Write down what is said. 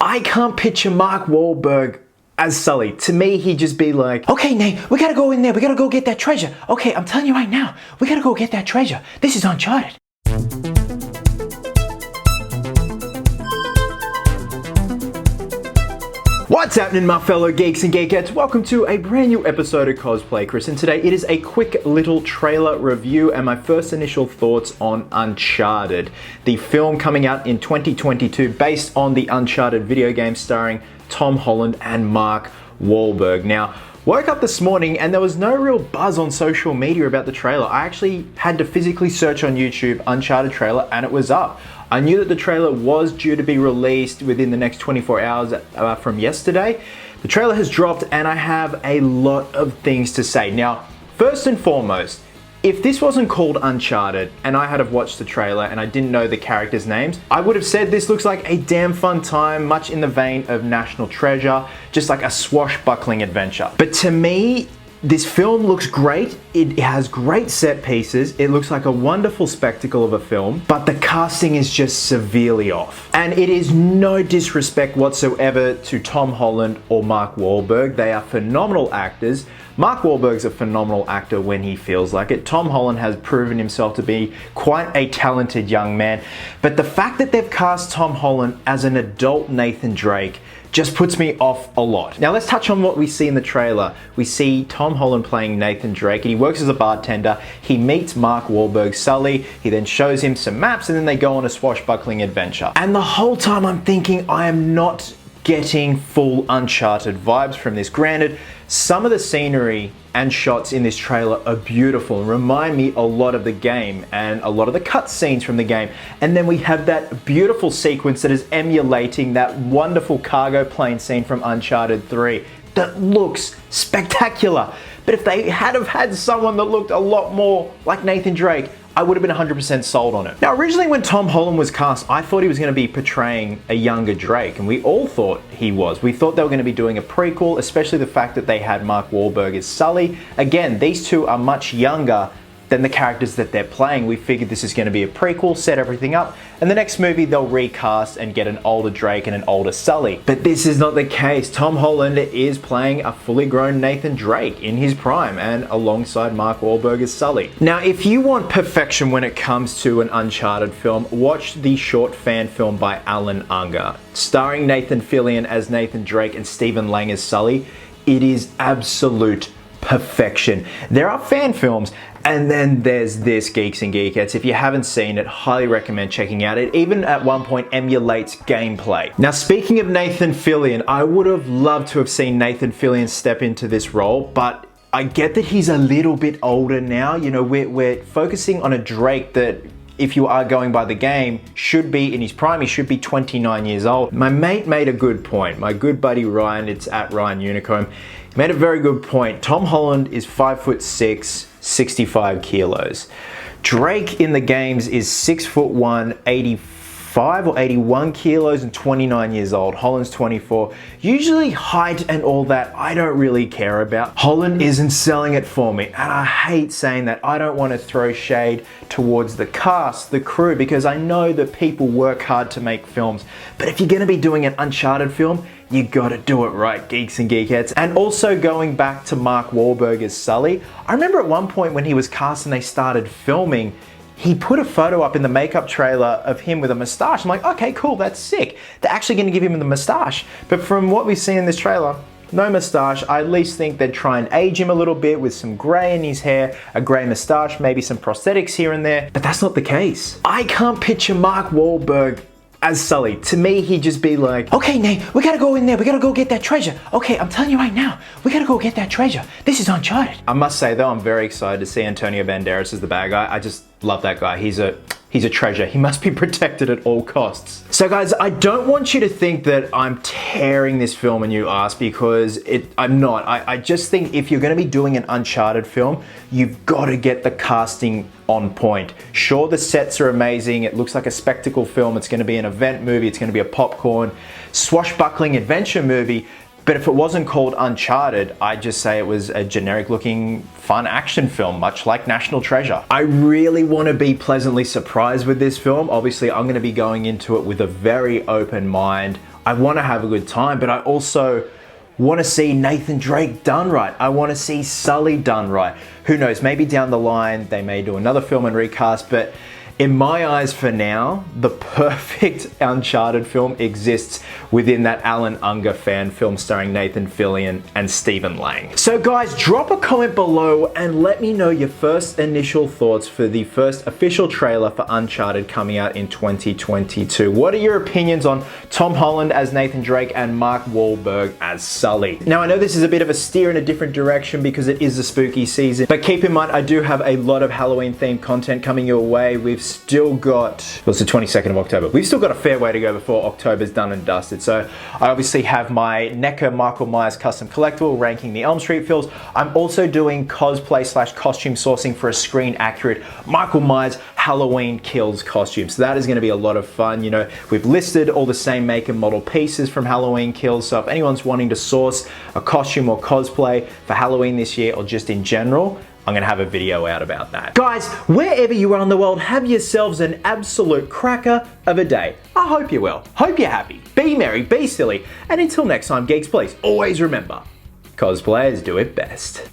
I can't picture Mark Wahlberg as Sully. To me, he'd just be like, okay, Nate, we gotta go in there. We gotta go get that treasure. Okay, I'm telling you right now, we gotta go get that treasure. This is Uncharted. What's happening, my fellow geeks and geekettes? Welcome to a brand new episode of Cosplay, Chris, and today it is a quick little trailer review and my first initial thoughts on Uncharted, the film coming out in 2022 based on the Uncharted video game starring Tom Holland and Mark Wahlberg. Now, woke up this morning and there was no real buzz on social media about the trailer. I actually had to physically search on YouTube Uncharted trailer and it was up. I knew that the trailer was due to be released within the next 24 hours from yesterday. The trailer has dropped and I have a lot of things to say. Now, first and foremost, if this wasn't called Uncharted and I had have watched the trailer and I didn't know the characters' names, I would have said this looks like a damn fun time, much in the vein of National Treasure, just like a swashbuckling adventure. But to me, this film looks great. It has great set pieces. It looks like a wonderful spectacle of a film, but the casting is just severely off. And it is no disrespect whatsoever to Tom Holland or Mark Wahlberg. They are phenomenal actors. Mark Wahlberg's a phenomenal actor when he feels like it. Tom Holland has proven himself to be quite a talented young man. But the fact that they've cast Tom Holland as an adult Nathan Drake just puts me off a lot. Now let's touch on what we see in the trailer. We see Tom Holland playing Nathan Drake and he works as a bartender. He meets Mark Wahlberg, Sully. He then shows him some maps and then they go on a swashbuckling adventure. And the whole time I'm thinking I am not getting full Uncharted vibes from this. Granted, some of the scenery and shots in this trailer are beautiful and remind me a lot of the game and a lot of the cutscenes from the game. And then we have that beautiful sequence that is emulating that wonderful cargo plane scene from Uncharted 3 that looks spectacular. But if they had have had someone that looked a lot more like Nathan Drake, I would have been 100% sold on it. Now, originally when Tom Holland was cast, I thought he was going to be portraying a younger Drake, and we all thought he was. We thought they were going to be doing a prequel, especially the fact that they had Mark Wahlberg as Sully. Again, these two are much younger than the characters that they're playing. We figured this is going to be a prequel, set everything up, and the next movie they'll recast and get an older Drake and an older Sully. But this is not the case. Tom Holland is playing a fully grown Nathan Drake in his prime and alongside Mark Wahlberg as Sully. Now, if you want perfection when it comes to an Uncharted film, watch the short fan film by Alan Unger, starring Nathan Fillion as Nathan Drake and Stephen Lang as Sully. It is absolute perfection. There are fan films and then there's this, geeks and geekettes. If you haven't seen it, highly recommend checking out. It even at one point emulates gameplay. Now, speaking of Nathan Fillion, I would have loved to have seen Nathan Fillion step into this role, but I get that he's a little bit older now. You know, we're focusing on a Drake that, if you are going by the game, should be in his prime. He should be 29 years old. My mate made a good point. My good buddy Ryan, it's at Ryan Unicomb, he made a very good point. Tom Holland is 5'6", 65 kilos. Drake in the games is 6'1", 85 or 81 kilos and 29 years old. Holland's 24. Usually height and all that, I don't really care about. Holland isn't selling it for me. And I hate saying that. I don't want to throw shade towards the cast, the crew, because I know that people work hard to make films. But if you're going to be doing an Uncharted film, you gotta do it right, geeks and geekettes. And also going back to Mark Wahlberg as Sully, I remember at one point when he was cast and they started filming, he put a photo up in the makeup trailer of him with a mustache. I'm like, okay, cool, that's sick. They're actually gonna give him the mustache. But from what we've seen in this trailer, no mustache. I at least think they'd try and age him a little bit with some gray in his hair, a gray mustache, maybe some prosthetics here and there. But that's not the case. I can't picture Mark Wahlberg as Sully. To me, he'd just be like, okay, Nate, we gotta go in there. We gotta go get that treasure. Okay, I'm telling you right now, we gotta go get that treasure. This is Uncharted. I must say though, I'm very excited to see Antonio Banderas as the bad guy. I just love that guy. He's a treasure. He must be protected at all costs. So guys, I don't want you to think that I'm tearing this film a new ass, because I'm not. I just think if you're gonna be doing an Uncharted film, you've gotta get the casting on point. Sure, the sets are amazing. It looks like a spectacle film. It's gonna be an event movie. It's gonna be a popcorn, swashbuckling adventure movie. But if it wasn't called Uncharted, I'd just say it was a generic looking fun action film, much like National Treasure. I really want to be pleasantly surprised with this film. Obviously, I'm going to be going into it with a very open mind. I want to have a good time, but I also want to see Nathan Drake done right. I want to see Sully done right. Who knows, maybe down the line they may do another film and recast, but in my eyes for now, the perfect Uncharted film exists within that Alan Unger fan film starring Nathan Fillion and Stephen Lang. So guys, drop a comment below and let me know your first initial thoughts for the first official trailer for Uncharted coming out in 2022. What are your opinions on Tom Holland as Nathan Drake and Mark Wahlberg as Sully? Now I know this is a bit of a steer in a different direction because it is the spooky season, but keep in mind I do have a lot of Halloween themed content coming your way. We've still got, well, it's the 22nd of October. We've still got a fair way to go before October's done and dusted. So I obviously have my NECA Michael Myers custom collectible ranking the Elm Street films. I'm also doing cosplay / costume sourcing for a screen accurate Michael Myers Halloween Kills costume. So that is going to be a lot of fun. You know, we've listed all the same make and model pieces from Halloween Kills. So if anyone's wanting to source a costume or cosplay for Halloween this year or just in general, I'm gonna have a video out about that. Guys, wherever you are in the world, have yourselves an absolute cracker of a day. I hope you're well. Hope you're happy. Be merry, be silly. And until next time, geeks, please always remember, cosplayers do it best.